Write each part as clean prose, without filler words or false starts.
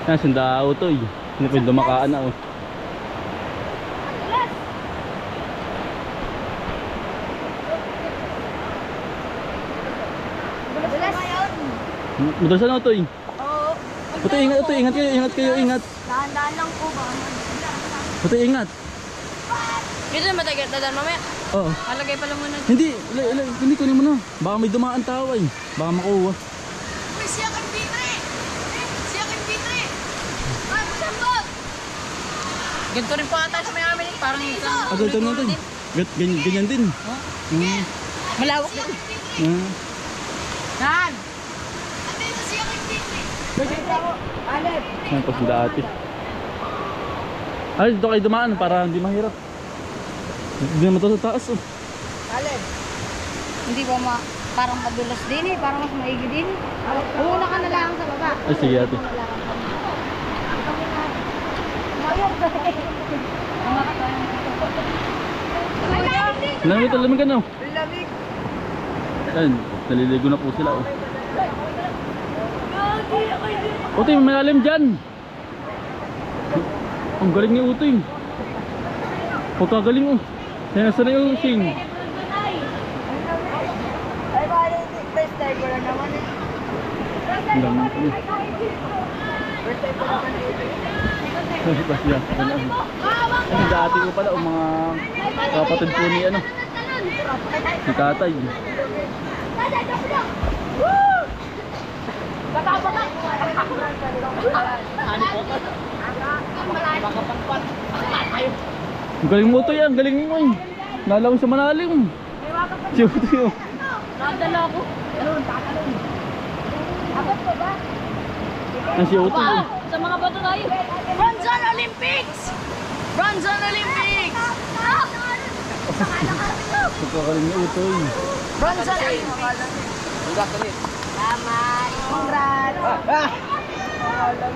Yan, sundao to eh. Hindi pwede dumakaan na oh. Madulas na ito eh. Oo. Ito ingat kayo, ingat. Dahan-dahan lang po ba? Ito ingat. Dito na matagal, dadaan mamaya. Oo. Halagay pala muna. Hindi kunin mo na. Baka may dumaan tao eh. Baka makuha. Uy, siya kang bitre! Siya kang bitre! Ay, masambot! Ganito rin po ata sa may amin. Parang ito. Ganito natin. Ganyan din. Malawak din. Saan? Dito siya kang bitre. Dito ako. Alep. Yan po si dati. Ay, dito kayo dumaan para hindi mahirap. Hindi naman ito sa taas oh. Alep. Hindi ba parang madulas din eh. Parang mas maigi din eh. Umuna ka na lang sa baba. Ay, sige ate. Lamig ka na oh. Lamig. Yan, naliligo na po sila oh. Utoy, may malalim dyan. Ang galing ni Utoy. Pagkagaling oh. Yan, nasa na yung sing. Ay, parang first time ko lang naman eh. Ang galing po. First time ko naman eh. Kasi dati ko pala mga kapatid po ni ano, si tatay. Ang galing mo to yan, ang galing mo eh. Nalawin sa manalim. Si Utoy oh. Nadala ko. Abot ko ba? Ang si Utoy oh. Sa mga bato tayo. Bronze Olympics! Bronze Olympics! Pagkakaling ni Utoy. Bronze Olympics! Tama! Congrats!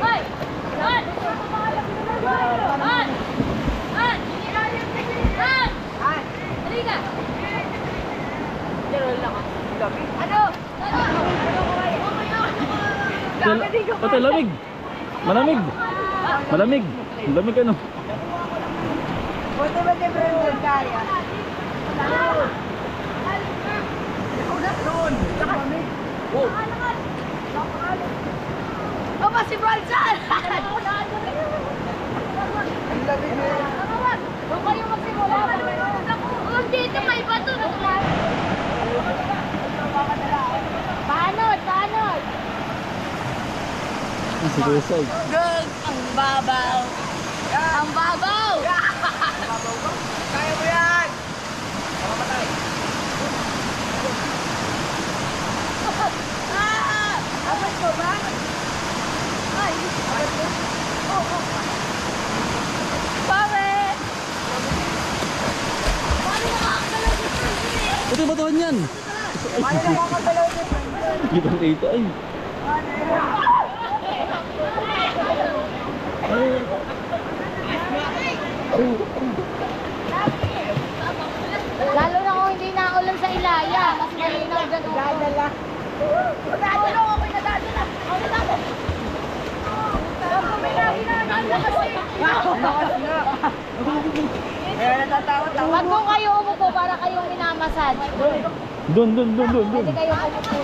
Hoy! Han! Han! Han! Han! Halika! Ano? Pati lamig. Malamig. Malamig. Malamig ano. Buti ba di Bronze kaya? Opa, si Bronson! Huwag kayo magsimula. Huwag dito, may bato na ito. Panod, panod! Ang sigurosay. Gug! Ang babaw! Ang babaw! Kaya mo yan! Makamatay! Abot ko ba? Ay, abot ko. Oo. Bakit? Paano nakakagalaw dito? Ito yung batuhan yan. Paano nakakagalaw dito? Ibang ito ay. Lalo na kung hindi naulan sa Ilaya. Mas malinaw dyan. Dadala. Dadala ako may nadadala. Ako nadadala. Ako may nadadala kasi. Kaya natatakot-takot. Pag doon kayo umupo para kayong minamassage. Doon. Pwede kayong umupo.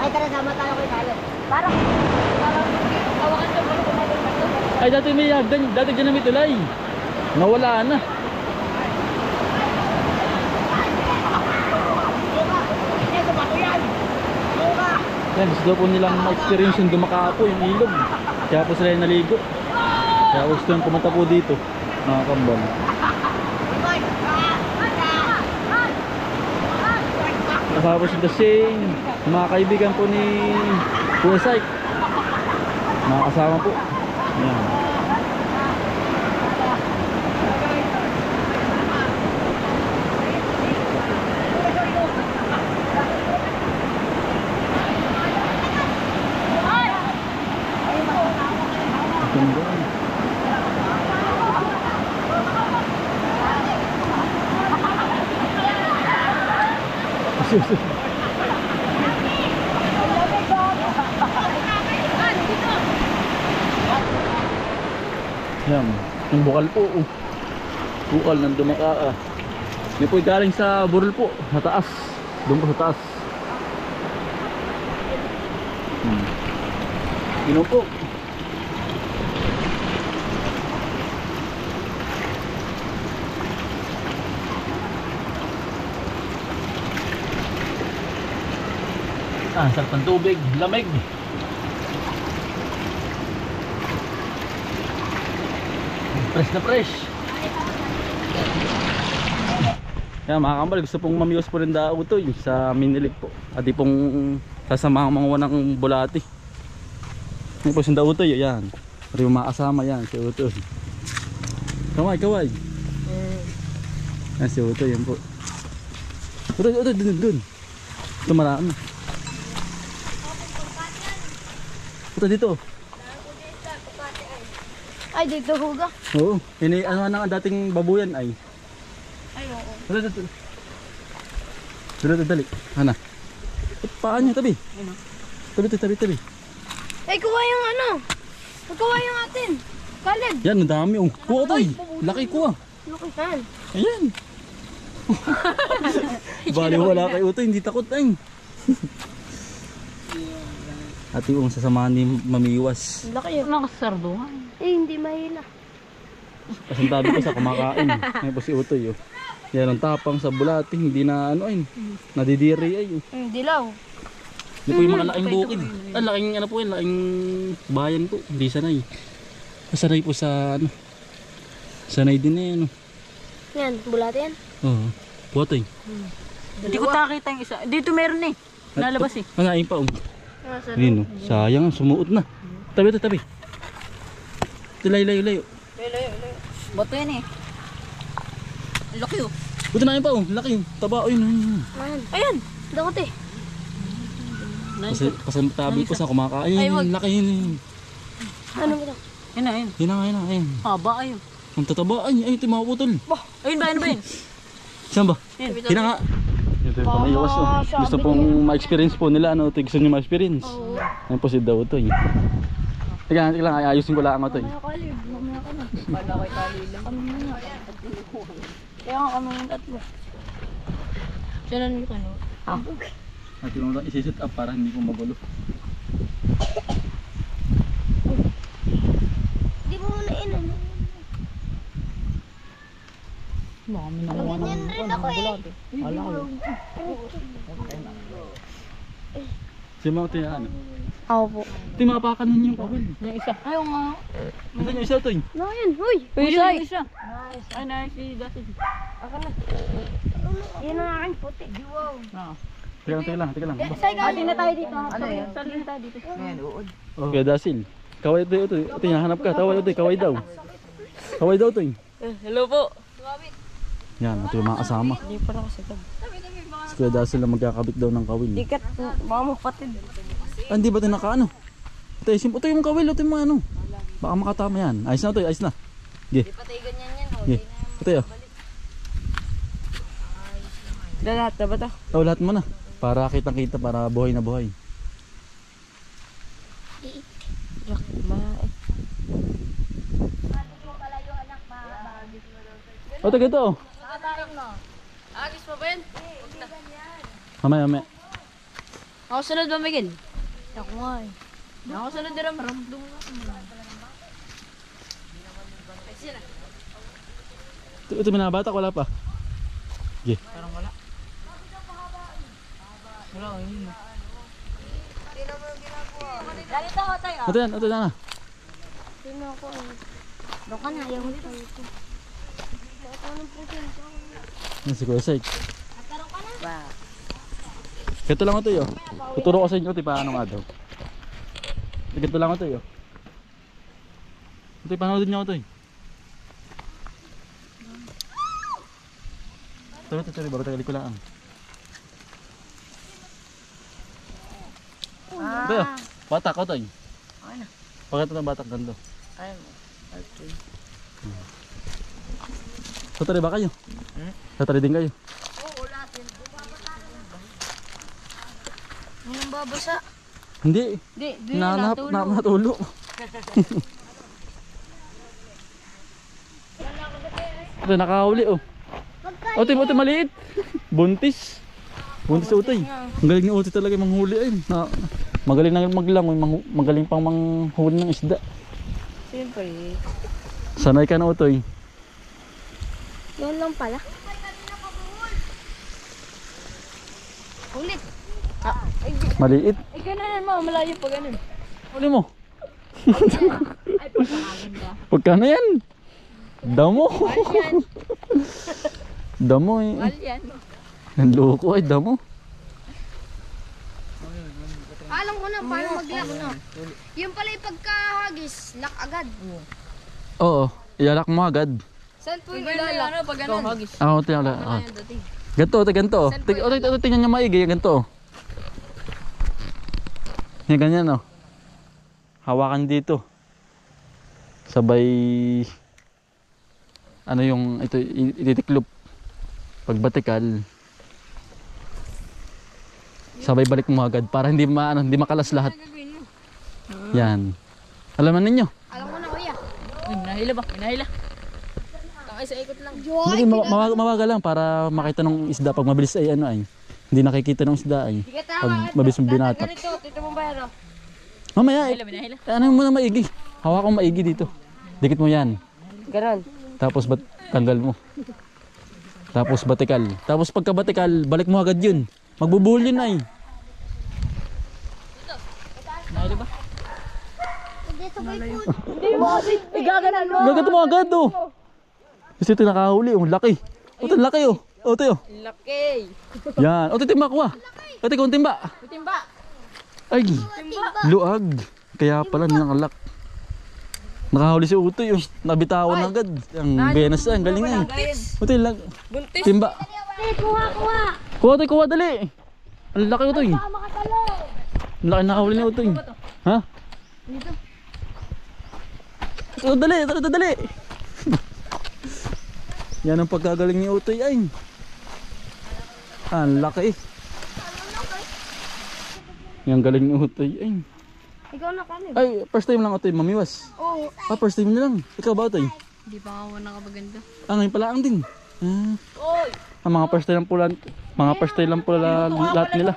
Ay, tara, sama tayo kay Talan. Parang tawakan siya kung kumalit. Ay dati may hagdan, dati dyan na may tulay. Nawala na. Yan, gusto daw po nilang ma-experience yung dumaka po, yung ilog. Kaya po sila yung naligo. Kaya gusto yung pumunta po dito, mga kambal. Tapos si Dasing, mga kaibigan po ni Kuya Syke. Mga kasama po. Yan. Yan, yung bukal po. Bukal ng Dumakaa. Yan po galing sa burol po, sa taas. Doon po sa taas. Yun po. Sarap ng tubig, lamig. Fresh na fresh. Yan mga kambal, gusto pong mamiyos po rin daw ito sa Minilig po. At di pong sasamahan mga ng bulati. Yan po si Utoy, yan. Pero yung makasama yan, si Utoy. Kaway, kaway. Yan si Utoy, yan po. Utoy, Utoy, dun. Ito marami. Utoy dito. Ay, dito huga. Oo, ini ano na ang dating babuyan ay. Ay, oo. Dali. Hana. Paan niya tabi. Tabi. Ay, kuha yung ano. Kuha yung atin. Kaleb. Yan, ang dami oh. Kuha Utoy. Laki kuha. Lukihan. Ayan. Bali wala kay Utoy, hindi takot ay. At yung sasamahan ni Mamiwas. Laki yun. Nakasarduhan. Hindi mahila. Kasantabi ko sa kumakain. Ngayon po si Utoy oh. Yan ang tapang sa bulati, hindi na ano ay. Nadidiri ay. Dilaw. Hindi po yung mga laking bukid. Laking ano po yun, laking bayan po. Hindi sanay. Sanay po sa ano. Sanay din na yan. Yan, bulate yan. Oo. Puwatoy. Hindi ko nakita yung isa. Dito meron eh. Nalabas eh. Manain pa oh. Yun oh. Sayang, sumuot na. Tabi. Layo. Layo. Bato yan eh. Laki oh. Buti na yun pa oh. Laki. Taba. Ayun. Ayan. Dakot eh. Kasi tabi ko sa kumakain. Ay, wag. Laki yun. Ano ba ito? Yun na. Yun na. Haba ayun. Ang tataba. Ay, ito yung mga putol. Ayun ba? Ano ba yun? Saan ba? Yun na nga. Ito yung pamayawas oh. Gusto pong ma-experience po nila. Ano? Gusto nyo ma-experience. Ayun po si Daw ito. Teka lang. Ayusin ko lang ito. Mamaya ka na. Wala ko'y tali lang. Kaya nga kami yung tatlo. Siya yung ano. At yung isi-set up para hindi po magulo. Di mo muna ano. Mami na naman Ganyan rin ako eh. Wala ko. Si Mama ito yung ano. Ako po. Ito yung mapakan ninyo yung kawin. Yung isa. Ayaw nga. Ito yung isa ito eh. No, yan. Uy. Yung isa. Ay, nice. Dati. Ako na. Yan ang aking puti. Wow. Teka lang. Sali na tayo dito. Ano yan? Sali na tayo dito. Okay, Dasil. Kaway ito. Ito yung hanap ka. Kaway daw. Kaway daw ito eh. Hello po. Yan, ito yung mga kasama. Hindi pa ako sagad. Si Kuya Dasil na magkakabit daw ng kawil. Ikat. Baka mo patid. Hindi ba ito nakaano? Ito yung kawil. Ito yung mga ano. Baka makatama yan. Ayos na ito. Ayos na. Sige. Patay ganyan yan. Sige. Ito yun. Lahat na ba ito? Lahat mo na. Para kitang-kita. Para buhay na buhay. O, taga ito. Agis mo ba yan? Mamaya. Ako sunod ba, Miguel? Ako nga eh. Ako sunod din ang Ito minabata. Wala pa. Sige. Parang wala. Wala ko yun. Ganito ako tayo. Ito na. Sino ako eh. Doon ka na. Ayaw mo dito. Yan si Kuya Sik. Nagkaroon ka na? Ito lang ito yun. Tuturo ko sa inyo ito paano nga daw. Ito lang ito yun. Ito panoodin nyo ito eh. Ito. Babatagali ko lang. Ito yun. Batak ito eh. Okay na. Pakita ng batak ganda. Ayaw mo. Okay. Tatari ba kayo? Tatari din kayo? Anong babasa? Hindi. Di, Natulo. Ito nakahuli oh. Otoy, otoy maliit. Buntis. Buntis utoy. Ang galing ni utoy talaga manghuli ay. Magaling na maglangoy, magaling pang manghuli ng isda. Siyempre. Sanay ka na utoy. Yun lang pala. Ulit. Maliit. Ay, ganun mo. Malayo pa ganun. Huli mo. Ay, pagkakaganda. Pagkano yan? Damo. Damo eh. Mahal yan. Nanloko ay damo. Alam ko na paano mag-lock, no? Yung pala yung pagkahagis, lock agad. Oo. Ialak mo agad. Saan po yung ilalak? Pag ganun. Ah, otoy. Ganto, otoy, ganto. Otoy, tingnan niyo maigi. Ganto. Yan ganyan oh. Hawakan dito. Sabay ano yung ito ititiklop. Pag batikal. Sabay balik mo agad para hindi hindi makalas lahat. Yan. Alam ninyo. Alam ko na, kuya. Minahila ba? Minahila. Ay, sa ikot lang. Hindi mawaga lang para makita ng isda pag mabilis ay ano ay. Hindi nakikita ng isda ay. Pag mabilis mo binatak. Ganito, tito mo ba yan? Mamaya, Minahila. ano mo na maigi. Hawak mo maigi dito. Dikit mo yan. Ganon. Tapos tanggal mo. Tapos batikal. Tapos pagka batikal, balik mo agad yun. Magbubuhol yun ay. Minahila ba? Hindi mo kasi igaganan mo. Gagat mo agad oh. Kasi ito nakahuli oh. Laki. Ito laki oh. Ito oh. Laki. Yan. Ito timba ko ah. Ito kung timba. Timba. Ay. Luag. Kaya pala nakalak. Nakahuli si Utoy oh. Nabitawan agad. Ang benas ang galing ay. Utoy lag. Timba. Kuha. Kuha Utoy, kuha dali. Ang laki Utoy. Makatalo. Ang laki nakahuli ni Utoy. Ha? Ito dali, ito dali. Yan ang pagkagaling ni Utoy ay. Ang laki. Yan galing ni Utoy ay. Ikaw na kanil. Ay, first time lang Utoy mamiwas. Oo. Ah, first time na lang. Ikaw ba Utoy? Hindi pa ako nakapaganda. Ah, ngayon pala ang din. Ah, Oy. ang mga first time lang pula, lahat nila.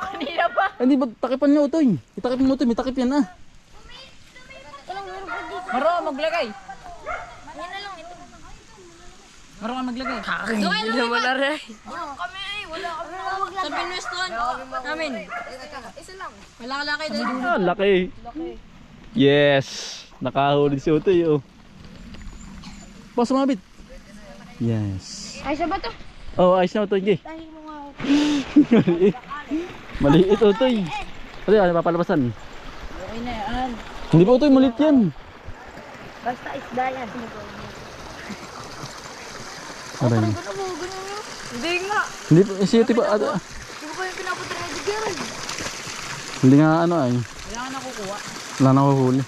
Kanina pa. Ay, hindi ba takipan niyo Utoy? Itakip mo Utoy, may takip yan ah. Maro ka maglagay. Maro ka maglagay. Hindi naman na rin. Kami, wala kami. Sa Pinueston. Namin. Isa lang. Wala kayo doon. Ah, laki. Yes. Nakahuli si Utoy oh. Pasok mabit. Yes. Ay, siya ba to? Oh, ayos na Utoy. Sige. Tahi mo nga. Maliit. Maliit Utoy. Ano yan, papalabasan? Okay na yan. Hindi pa Utoy, maliit yan. Basta isda yan. Aray. Hindi nga. Hindi pa, siya tipo, Hindi ko pa yung pinapunta na digyan. hindi nga ano ay. Wala ka nakukuha. Wala na huhuli.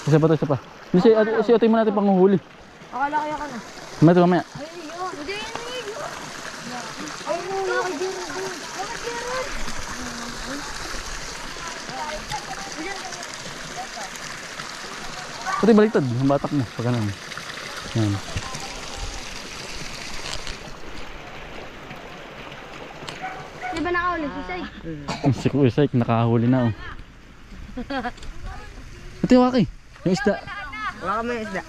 Isa pa to, isa pa. Hindi si Utoy mo natin panghuhuli. Akala kaya ka na. Mamaya, mamaya. Ay, yun. Hindi, hindi. Ay, wala kay Jared. Bakit Jared? Utoy, baliktad. Ang batak mo. Pag ganun. Yan. Di ba nakaulit si Sai? Si Kuya Saik, nakahuli na oh. Utoy, waki. Yung isda. Wala kami isda.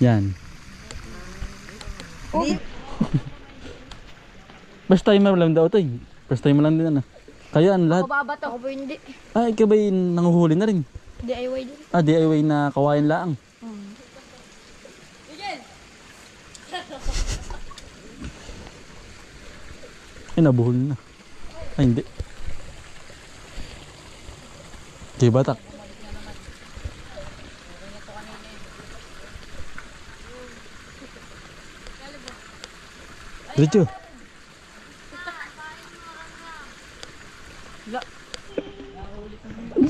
Yan. First timer lang daw Utoy. First timer lang din ano. Kaya ang lahat. Ako babato. Ako ba hindi? Ah, ikaw ba yung nanguhuli na rin? DIY din. Ah, DIY na kawayan laang. Ay, nabuhol na. Ay, hindi. Okay, batak. Diretso.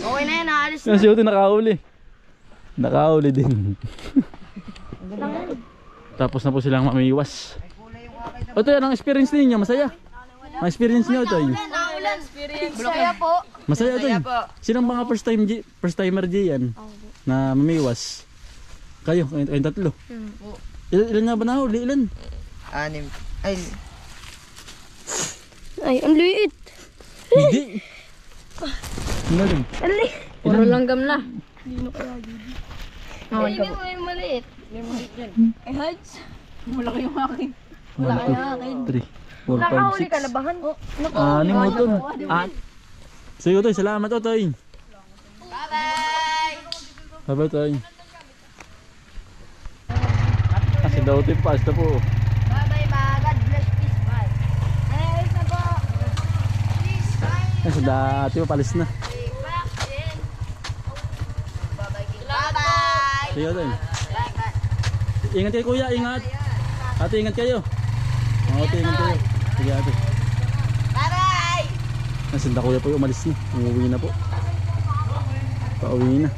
Okay na yan, naalis Kasi ito nakahuli. Nakahuli din. Tapos na po silang mamiwas. Ito yan ang experience ninyo, masaya. Ang experience niyo ito. Naulan. Experience. Saya po. Masaya ito. Sinong mga first timer di yan na mamiwas? Kayong tatlo. Ilan nga ba nahuli? Ilan? 6. Ay, Ay, ang liit. Hindi. Ngayon. Puro langgam na. Ay, hindi mo yung maliit. Eh, Haj. Malaki yung akin. 1, 2, 3, 4, 5, Nakahuli 6. ka na bahan? Anim mo ito. Sige Utoy, salamat Utoy. Bye bye Utoy. Kasi daw Utoy paas na po. Bye-bye ma. God bless. Peace. Bye. Ay, na po. Please, bye. Kasi dati pa palis na. Bye-bye. Sige Utoy. Bye-bye. Ingat kayo kuya, ingat. Ate ingat kayo. Ate ingat kayo. Sige ate. Bye-bye. Kasi kuya po umalis na. Umuwi na po. Pauwi na.